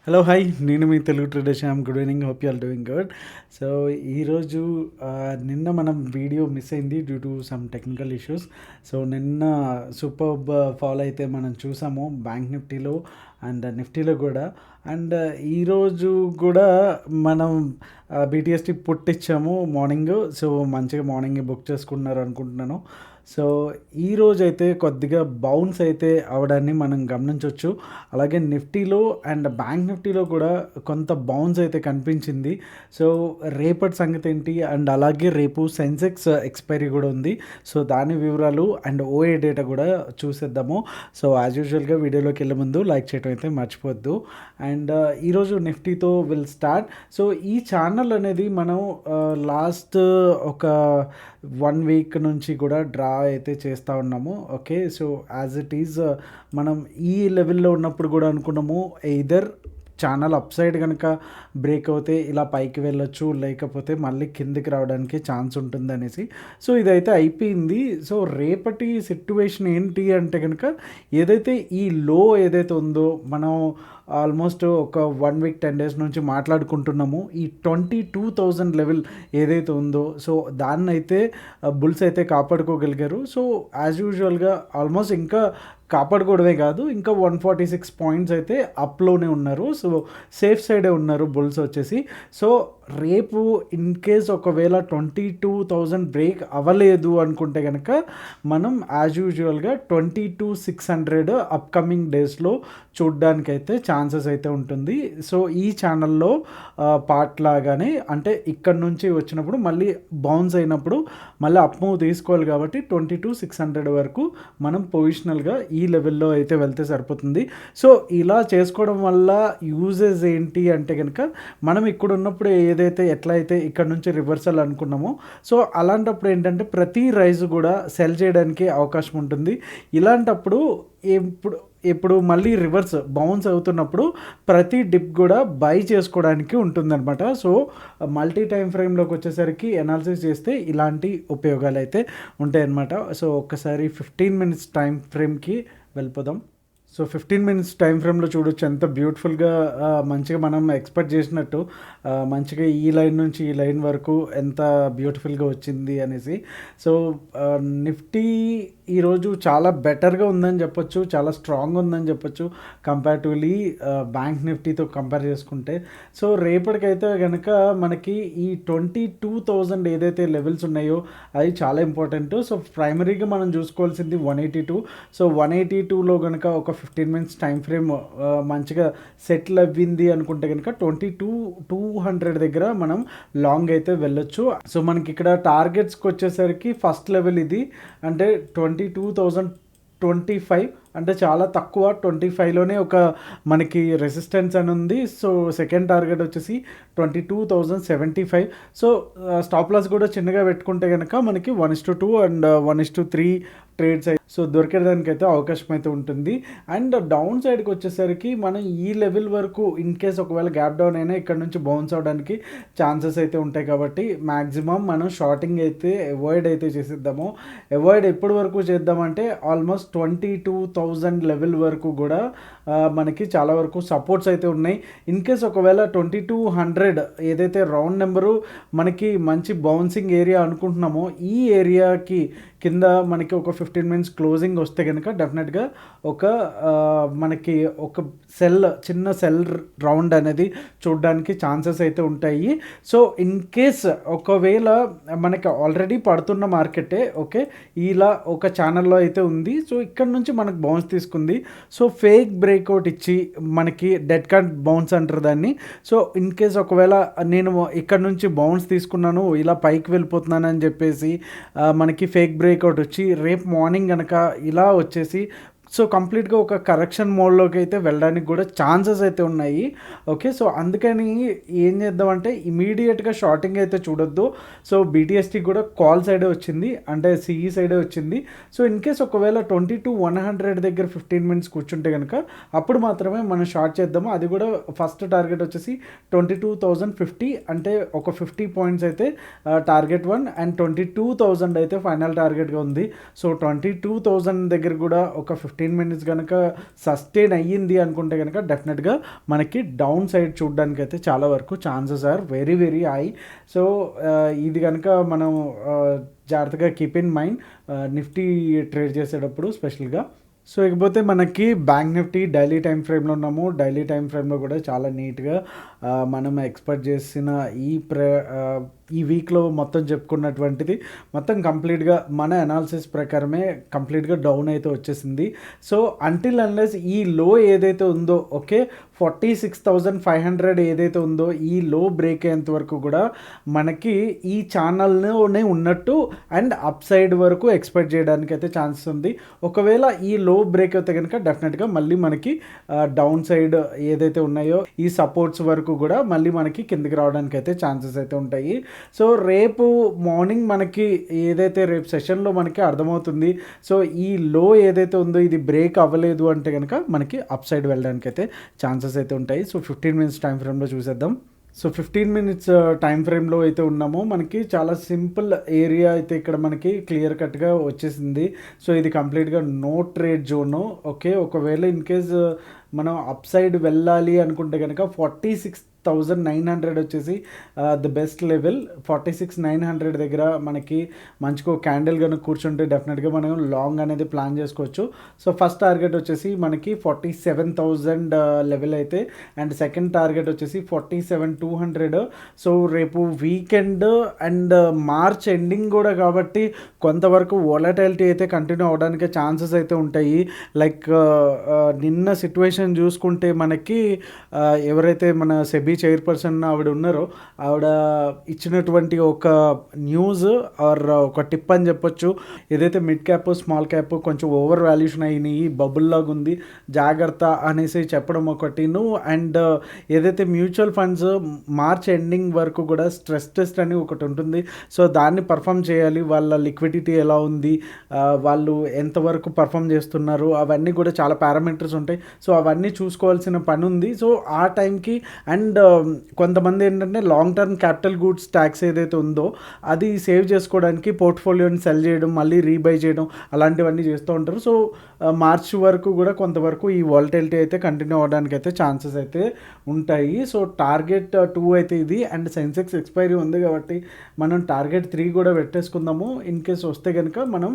Hello hi, నేను మీ Telugu tradition. I'm good evening, hope you are doing good. So ఈరోజు నిన్న మనం వీడియో మిస్ అయింది due to some technical issues. So నిన్న సూపర్బ్ ఫాల్ అయితే మనం చూసాము బ్యాంక్ నిఫ్టీలో అండ్ నిఫ్టీలో కూడా. అండ్ ఈరోజు కూడా మనం బీటీఎస్టీ పుట్టించాము మార్నింగ్. సో మంచిగా మార్నింగ్ బుక్ చేసుకున్నారు అనుకుంటున్నాను. సో ఈరోజు అయితే కొద్దిగా బౌన్స్ అయితే అవడాన్ని మనం గమనించవచ్చు. అలాగే నిఫ్టీలో అండ్ బ్యాంక్ నిఫ్టీలో కూడా కొంత బౌన్స్ అయితే కనిపించింది. సో రేపటి సంగతి ఏంటి, అండ్ అలాగే రేపు సెన్సెక్స్ ఎక్స్పైరీ కూడా ఉంది. సో దాని వివరాలు అండ్ ఓఏ డేటా కూడా చూసేద్దాము. సో యాజ్ యూజువల్గా వీడియోలోకి వెళ్ళే ముందు లైక్ చేయడం అయితే మర్చిపోద్దు. అండ్ ఈరోజు నిఫ్టీతో విల్ స్టార్ట్. సో ఈ ఛానల్ అనేది మనం లాస్ట్ ఒక 1 వీక్ నుంచి కూడా డ్రా అయితే చేస్తూ ఉన్నాము. Okay, so as it is మనం ఈ లెవెల్లో ఉన్నప్పుడు కూడా అనుకున్నాము ఎయిదర్ ఛానల్ అప్ సైడ్ కనుక బ్రేక్ అవుతే ఇలా పైకి వెళ్ళొచ్చు, లేకపోతే మళ్ళీ కిందికి రావడానికి ఛాన్స్ ఉంటుంది అనేసి. సో ఇదైతే అయిపోయింది. సో రేపటి సిట్యువేషన్ ఏంటి అంటే కనుక ఏదైతే ఈ లో ఏదైతే ఉందో మనం ఆల్మోస్ట్ ఒక 1 వీక్ 10 డేస్ నుంచి మాట్లాడుకుంటున్నాము, ఈ 22,000 లెవెల్ ఏదైతే ఉందో సో దాన్ని అయితే బుల్స్ అయితే కాపాడుకోగలిగారు. సో యాజ్ యూజువల్గా ఆల్మోస్ట్ ఇంకా కాపాడుకోవడమే కాదు, ఇంకా 146 పాయింట్స్ అయితే అప్లోనే ఉన్నారు. సో సేఫ్ సైడే ఉన్నారు బుల్స్ వచ్చేసి. సో రేపు ఇన్ కేస్ ఒకవేళ 22,000 బ్రేక్ అవ్వలేదు అనుకుంటే కనుక మనం యాజ్ యూజువల్గా 22,600 అప్కమింగ్ డేస్లో చూడ్డానికైతే ఛాన్సెస్ అయితే ఉంటుంది. సో ఈ ఛానల్లో పార్ట్ లాగానే, అంటే ఇక్కడ నుంచి వచ్చినప్పుడు మళ్ళీ బౌన్స్ అయినప్పుడు మళ్ళీ అప్ మూవ్ తీసుకోవాలి కాబట్టి 22,600 వరకు మనం పొజిషనల్గా ఈ లెవెల్లో అయితే వెళ్తే సరిపోతుంది. సో ఇలా చేసుకోవడం వల్ల యూజెస్ ఏంటి అంటే కనుక మనం ఇక్కడ ఉన్నప్పుడు ఏదైతే ఎట్లా అయితే ఇక్కడ నుంచి రివర్సల్ అనుకున్నామో సో అలాంటప్పుడు ఏంటంటే ప్రతి రైజ్ కూడా సెల్ చేయడానికి అవకాశం ఉంటుంది. ఇలాంటప్పుడు ఇప్పుడు మళ్ళీ రివర్స్ బౌన్స్ అవుతున్నప్పుడు ప్రతి డిప్ కూడా బై చేసుకోవడానికి ఉంటుందన్నమాట. సో మల్టీ టైం ఫ్రేమ్లోకి వచ్చేసరికి ఎనాలిసిస్ చేస్తే ఇలాంటి ఉపయోగాలు అయితే ఉంటాయన్నమాట. సో ఒక్కసారి 15 మినిట్స్ టైం ఫ్రేమ్కి వెళ్ళిపోదాం. సో 15 మినిట్స్ టైం ఫ్రేమ్లో చూడొచ్చు ఎంత బ్యూటిఫుల్గా మంచిగా మనం ఎక్స్పెక్ట్ చేసినట్టు మంచిగా ఈ లైన్ నుంచి ఈ లైన్ వరకు ఎంత బ్యూటిఫుల్గా వచ్చింది అనేసి. సో నిఫ్టీ ఈరోజు చాలా బెటర్గా ఉందని చెప్పొచ్చు, చాలా స్ట్రాంగ్ ఉందని చెప్పొచ్చు కంపారిటివ్లీ బ్యాంక్ నిఫ్టీతో కంపేర్ చేసుకుంటే. సో రేపటికైతే కనుక మనకి ఈ 22,000 ఏదైతే లెవెల్స్ ఉన్నాయో అది చాలా ఇంపార్టెంట్. సో ప్రైమరీగా మనం చూసుకోవాల్సింది 182. సో 182లో కనుక ఒక 15 మినిట్స్ టైం ఫ్రేమ్ మంచిగా సెటిల్ అవ్వింది అనుకుంటే కనుక 22,200 దగ్గర మనం లాంగ్ అయితే వెళ్ళొచ్చు. సో మనకి ఇక్కడ టార్గెట్స్కి వచ్చేసరికి ఫస్ట్ లెవెల్ ఇది, అంటే 22,025, అంటే చాలా తక్కువ. 25లోనే ఒక మనకి రెసిస్టెన్స్ అని ఉంది. సో సెకండ్ టార్గెట్ వచ్చేసి 22,075. సో స్టాప్ లాస్ కూడా చిన్నగా పెట్టుకుంటే కనుక మనకి 1:2 అండ్ 1:3 ట్రేడ్స్ సో దొరికేదానికైతే అవకాశం అయితే ఉంటుంది. అండ్ డౌన్ సైడ్కి వచ్చేసరికి మనం ఈ లెవెల్ వరకు ఇన్ కేస్ ఒకవేళ గ్యాప్ డౌన్ అయినా ఇక్కడ నుంచి బౌన్స్ అవడానికి ఛాన్సెస్ అయితే ఉంటాయి కాబట్టి మ్యాక్సిమం మనం షార్టింగ్ అయితే అవాయిడ్ అయితే చేసేద్దాము. అవాయిడ్ ఎప్పటి వరకు చేద్దామంటే ఆల్మోస్ట్ 22,000 లెవెల్ వరకు కూడా మనకి చాలా వరకు సపోర్ట్స్ అయితే ఉన్నాయి. ఇన్ కేస్ ఒకవేళ 2200 ఏదైతే రౌండ్ నెంబరు మనకి మంచి బౌన్సింగ్ ఏరియా అనుకుంటున్నామో ఈ ఏరియాకి కింద మనకి ఒక 15 మినిట్స్ క్లోజింగ్ వస్తే కనుక డెఫినెట్గా ఒక మనకి ఒక చిన్న సెల్ రౌండ్ అనేది చూడడానికి ఛాన్సెస్ అయితే ఉంటాయి. సో ఇన్ కేస్ ఒకవేళ మనకి ఆల్రెడీ పడుతున్న మార్కెటే ఓకే ఇలా ఒక ఛానల్లో అయితే ఉంది. సో ఇక్కడ నుంచి మనకు బౌన్స్ తీసుకుంది. సో ఫేక్ బ్రేక్అవుట్ ఇచ్చి మనకి డెడ్ కట్ బౌన్స్ అంటారు దాన్ని. సో ఇన్ కేస్ ఒకవేళ నేను ఇక్కడ నుంచి బౌన్స్ తీసుకున్నాను ఇలా పైకి వెళ్ళిపోతున్నాను అని చెప్పేసి మనకి ఫేక్ బ్రేక్అవుట్ వచ్చి రేపు మార్నింగ్ కనుక ఇలా వచ్చేసి సో కంప్లీట్గా ఒక కరెక్షన్ మోడ్లోకి అయితే వెళ్ళడానికి కూడా ఛాన్సెస్ అయితే ఉన్నాయి. ఓకే, సో అందుకని ఏం చేద్దామంటే ఇమీడియట్గా షార్టింగ్ అయితే చూడొద్దు. సో బీటీఎస్టీ కూడా కాల్ సైడే వచ్చింది, అంటే సిఈ సైడే వచ్చింది. సో ఇన్ కేస్ ఒకవేళ 22,100 దగ్గర 15 మినిట్స్ కూర్చుంటే కనుక అప్పుడు మాత్రమే మనం షార్ట్ చేద్దాము. అది కూడా ఫస్ట్ టార్గెట్ వచ్చేసి 22,050, అంటే ఒక 50 పాయింట్స్ అయితే టార్గెట్ 1 అండ్ 22,000 అయితే ఫైనల్ టార్గెట్గా ఉంది. సో 22,000 దగ్గర కూడా ఒక 50 15 మినిట్స్ కనుక సస్టైన్ అయ్యింది అనుకుంటే కనుక డెఫినెట్గా మనకి డౌన్ సైడ్ చూడడానికి అయితే చాలా వరకు chances are very very high. So ఇది కనుక మనం జాగ్రత్తగా keep in mind Nifty trade చేసేటప్పుడు స్పెషల్గా. సో ఇకపోతే మనకి బ్యాంక్ నిఫ్టీ డైలీ టైం ఫ్రేమ్లో ఉన్నాము. డైలీ టైం ఫ్రేమ్లో కూడా చాలా నీట్గా మనం ఎక్స్పెక్ట్ చేసిన ఈ వీక్లో మొత్తం చెప్పుకున్నటువంటిది మొత్తం కంప్లీట్గా మన అనాలిసిస్ ప్రకారమే కంప్లీట్గా డౌన్ అయితే వచ్చేసింది. సో అంటిల్ అన్లెస్ ఈ లో ఏదైతే ఉందో ఓకే 46,500 ఏదైతే ఉందో ఈ లో బ్రేక్ అయ్యేంత వరకు కూడా మనకి ఈ ఛానల్లోనే ఉన్నట్టు అండ్ అప్ సైడ్ వరకు ఎక్స్పెక్ట్ చేయడానికి అయితే ఛాన్సెస్ ఉంది. ఒకవేళ ఈ లో బ్రేక్ అయితే కనుక డెఫినెట్గా మళ్ళీ మనకి డౌన్ సైడ్ ఏదైతే ఉన్నాయో ఈ సపోర్ట్స్ వరకు కూడా మళ్ళీ మనకి కిందికి రావడానికి అయితే ఛాన్సెస్ అయితే ఉంటాయి. సో రేపు మార్నింగ్ మనకి ఏదైతే రేపు సెషన్లో మనకి అర్థమవుతుంది. సో ఈ లో ఏదైతే ఉందో ఇది బ్రేక్ అవ్వలేదు అంటే కనుక మనకి అప్ సైడ్ వెళ్ళడానికి అయితే ఛాన్సెస్ అయితే ఉంటాయి. సో 15 మినిట్స్ టైం ఫ్రేమ్లో చూసేద్దాం. సో 15 మినిట్స్ టైం ఫ్రేమ్లో అయితే ఉన్నామో మనకి చాలా సింపుల్ ఏరియా అయితే ఇక్కడ మనకి క్లియర్ కట్గా వచ్చేసింది. సో ఇది కంప్లీట్గా నో ట్రేడ్ జోను. ఓకే ఒకవేళ ఇన్ కేస్ మనం అప్ సైడ్ వెళ్ళాలి అనుకుంటే కనుక 46,900 వచ్చేసి ద బెస్ట్ లెవెల్. 46,900 దగ్గర మనకి మంచిగా క్యాండిల్ కనుక కూర్చుంటే డెఫినెట్గా మనం లాంగ్ అనేది ప్లాన్ చేసుకోవచ్చు. సో ఫస్ట్ టార్గెట్ వచ్చేసి మనకి 47,000 లెవెల్ అయితే అండ్ సెకండ్ టార్గెట్ వచ్చేసి 47,200. సో రేపు వీకెండ్ అండ్ మార్చ్ ఎండింగ్ కూడా కాబట్టి కొంతవరకు వోలటైలిటీ అయితే కంటిన్యూ అవడానికి ఛాన్సెస్ అయితే ఉంటాయి. లైక్ నిన్న సిచ్యువేషన్ చూసుకుంటే మనకి ఎవరైతే మన సెబీ చైర్పర్సన్ ఆవిడ ఉన్నారో ఆవిడ ఇచ్చినటువంటి ఒక న్యూస్ ఆర్ ఒక టిప్ అని చెప్పొచ్చు. ఏదైతే మిడ్ క్యాప్ స్మాల్ క్యాప్ కొంచెం ఓవర్ వాల్యుయేషన్ అయినాయి బబుల్ లాగా ఉంది జాగ్రత్త అనేసి చెప్పడం ఒకటిను. అండ్ ఏదైతే మ్యూచువల్ ఫండ్స్ మార్చ్ ఎండింగ్ వరకు కూడా స్ట్రెస్ టెస్ట్ అని ఒకటి ఉంటుంది. సో దాన్ని పర్ఫామ్ చేయాలి. వాళ్ళ లిక్విడిటీ ఎలా ఉంది, వాళ్ళు ఎంతవరకు పర్ఫామ్ చేస్తున్నారు, అవన్నీ కూడా చాలా పారామీటర్స్ ఉంటాయి. సో అవన్నీ చూసుకోవాల్సిన పని ఉంది. సో ఆ టైంకి అండ్ కొంతమంది ఏంటంటే long term capital goods tax ఏదైతే ఉందో అది సేవ్ చేసుకోవడానికి పోర్ట్ఫోలియోని సెల్ చేయడం మళ్ళీ రీబై చేయడం అలాంటివన్నీ చేస్తూ ఉంటారు. సో మార్చ్ వరకు కూడా కొంతవరకు ఈ వాలటిలిటీ అయితే కంటిన్యూ అవ్వడానికి అయితే ఛాన్సెస్ అయితే ఉంటాయి. సో టార్గెట్ 2 అయితే ఇది అండ్ సెన్సెక్స్ ఎక్స్పైరీ ఉంది కాబట్టి మనం టార్గెట్ 3 కూడా పెట్టేసుకుందాము. ఇన్ కేస్ వస్తే కనుక మనం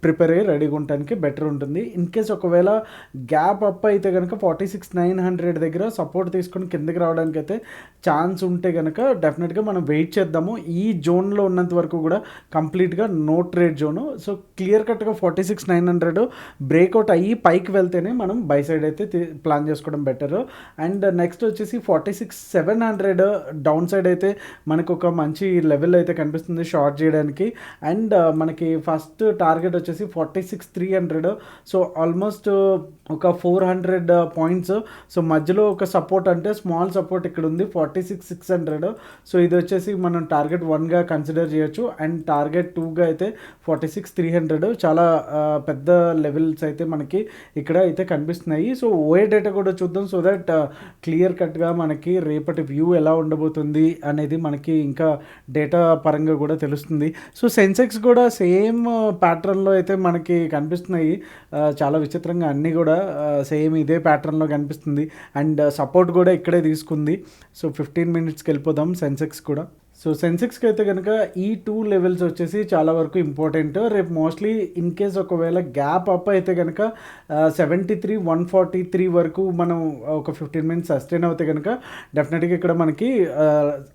ప్రిపేర్ అయ్యి రెడీగా ఉండడానికి బెటర్ ఉంటుంది. ఇన్ కేస్ ఒకవేళ గ్యాప్ అప్ అయితే కనుక 46,900 దగ్గర సపోర్ట్ తీసుకొని కిందకి రావడానికి అయితే ఛాన్స్ ఉంటే కనుక డెఫినెట్గా మనం వెయిట్ చేద్దాము. ఈ జోన్లో ఉన్నంత వరకు కూడా కంప్లీట్గా no trade zone. So clear కట్గా 46,900 బ్రేక్అవుట్ అయ్యి పైకి వెళ్తేనే మనం బై సైడ్ అయితే ప్లాన్ చేసుకోవడం బెటర్. అండ్ నెక్స్ట్ వచ్చేసి 46,700 డౌన్ సైడ్ అయితే మనకు ఒక మంచి లెవెల్ అయితే కనిపిస్తుంది షార్ట్ చేయడానికి. అండ్ మనకి ఫస్ట్ టార్గెట్ వచ్చేసి 46,300. సో ఆల్మోస్ట్ ఒక 400 పాయింట్స్. సో మధ్యలో ఒక సపోర్ట్ అంటే స్మాల్ సపోర్ట్ ఇక్కడ ఉంది 46,600. సో ఇది వచ్చేసి మనం టార్గెట్ 1గా కన్సిడర్ చేయొచ్చు అండ్ టార్గెట్ 2గా అయితే 46,300. చాలా పెద్ద లెవెల్స్ అయితే మనకి ఇక్కడ అయితే కనిపిస్తున్నాయి. సో ఓఏ డేటా కూడా చూద్దాం సో దట్ క్లియర్ కట్గా మనకి రేపటి వ్యూ ఎలా ఉండబోతుంది అనేది మనకి ఇంకా డేటా పరంగా కూడా తెలుస్తుంది. సో సెన్సెక్స్ కూడా సేమ్ ప్యాటర్న్లో అయితే మనకి కనిపిస్తున్నాయి. చాలా విచిత్రంగా అన్నీ కూడా సేమ్ ఇదే ప్యాటర్న్లో కనిపిస్తుంది అండ్ సపోర్ట్ కూడా ఇక్కడే తీసుకుంది. సో 15 మినిట్స్కి వెళ్ళిపోదాం సెన్సెక్స్ కూడా. సో సెన్సెక్స్కి అయితే కనుక ఈ 2 లెవెల్స్ వచ్చేసి చాలా వరకు ఇంపార్టెంట్. రేపు మోస్ట్లీ ఇన్ కేస్ ఒకవేళ గ్యాప్ అప్ అయితే కనుక 73,143 వరకు మనం ఒక 15 మినిట్స్ సస్టైన్ అవుతే కనుక డెఫినెట్గా ఇక్కడ మనకి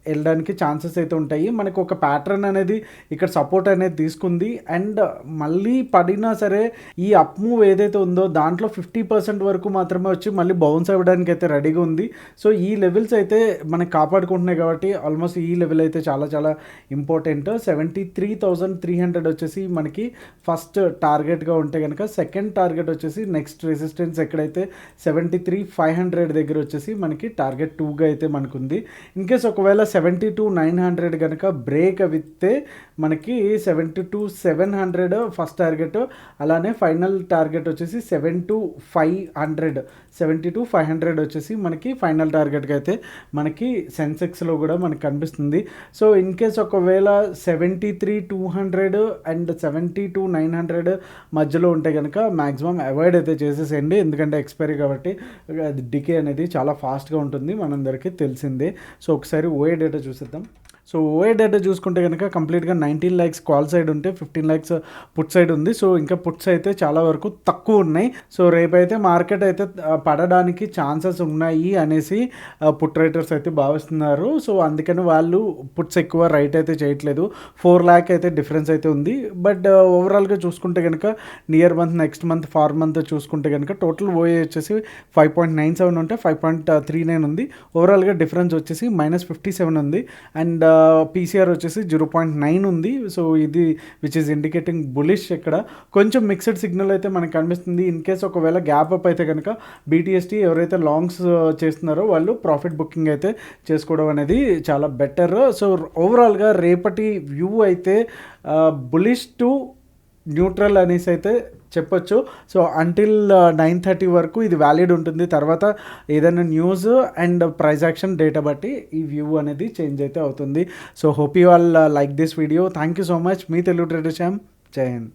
వెళ్ళడానికి ఛాన్సెస్ అయితే ఉంటాయి. మనకు ఒక ప్యాటర్న్ అనేది ఇక్కడ సపోర్ట్ అనేది తీసుకుంది అండ్ మళ్ళీ పడినా సరే ఈ అప్ మూవ్ ఏదైతే ఉందో దాంట్లో 50% వరకు మాత్రమే వచ్చి మళ్ళీ బౌన్స్ అవ్వడానికి అయితే రెడీగా ఉంది. సో ఈ లెవెల్స్ అయితే మనకి కాపాడుకుంటున్నాయి కాబట్టి ఆల్మోస్ట్ ఈ లెవెల్ అయితే చాలా చాలా ఇంపార్టెంట్. 73,300 వచ్చేసి మనకి ఫస్ట్ టార్గెట్గా ఉంటే కనుక సెకండ్ టార్గెట్ వచ్చేసి నెక్స్ట్ రెసిస్టెన్స్ ఎక్కడైతే 73,500 దగ్గర వచ్చేసి మనకి టార్గెట్ 2గా అయితే మనకుంది. ఇన్కేస్ ఒకవేళ 72,900 కనుక బ్రేక్ అవితే మనకి 72,700 ఫస్ట్ టార్గెట్, అలానే ఫైనల్ టార్గెట్ వచ్చేసి 72,500 వచ్చేసి మనకి ఫైనల్ టార్గెట్గా అయితే మనకి సెన్సెక్స్లో కూడా మనకి కనిపిస్తుంది. సో ఇన్ కేస్ ఒకవేళ 73,200 అండ్ 70,900 మధ్యలో ఉంటే కనుక మ్యాక్సిమం అవాయిడ్ అయితే చేసేసేయండి, ఎందుకంటే ఎక్స్పైరీ కాబట్టి అది డికే అనేది చాలా ఫాస్ట్గా ఉంటుంది, మనందరికీ తెలిసిందే. సో ఒకసారి ఓఏ డేటా చూసేద్దాం. సో ఓఏ డేటా చూసుకుంటే కనుక కంప్లీట్గా 19 lakhs కాల్ సైడ్ ఉంటే 15 lakhs పుట్ సైడ్ ఉంది. సో ఇంకా పుట్స్ అయితే చాలా వరకు తక్కువ ఉన్నాయి. సో రేపైతే మార్కెట్ అయితే పడడానికి ఛాన్సెస్ ఉన్నాయి అనేసి పుట్ రైటర్స్ అయితే భావిస్తున్నారు. సో అందుకని వాళ్ళు పుట్స్ ఎక్కువ రైట్ అయితే చేయట్లేదు. 4 lakh అయితే డిఫరెన్స్ అయితే ఉంది. బట్ ఓవరాల్గా చూసుకుంటే కనుక near month, next month, 4 month చూసుకుంటే కనుక టోటల్ ఓఏ వచ్చేసి 5.97 ఉంటే 5.39 ఉంది. ఓవరాల్గా డిఫరెన్స్ వచ్చేసి -57 ఉంది. అండ్ పీసీఆర్ వచ్చేసి 0.9 ఉంది. సో ఇది విచ్ ఈస్ ఇండికేటింగ్ బులిష్. ఇక్కడ కొంచెం మిక్స్డ్ సిగ్నల్ అయితే మనకు కనిపిస్తుంది. ఇన్ కేస్ ఒకవేళ గ్యాప్ అప్ అయితే కనుక బీటీఎస్టీ ఎవరైతే లాంగ్స్ చేస్తున్నారో వాళ్ళు ప్రాఫిట్ బుకింగ్ అయితే చేసుకోవడం అనేది చాలా బెటర్. సో ఓవరాల్గా రేపటి వ్యూ అయితే బులిష్ టు న్యూట్రల్ అనేసి అయితే చెప్పొచ్చు. సో అంటిల్ 9:30 వరకు ఇది వ్యాలిడ్ ఉంటుంది. తర్వాత ఏదైనా news and price action data బట్టి ఈ వ్యూ అనేది చేంజ్ అయితే అవుతుంది. So hope you all like this video. Thank you so much. Me Telugu trader Shyam. జై హింద్.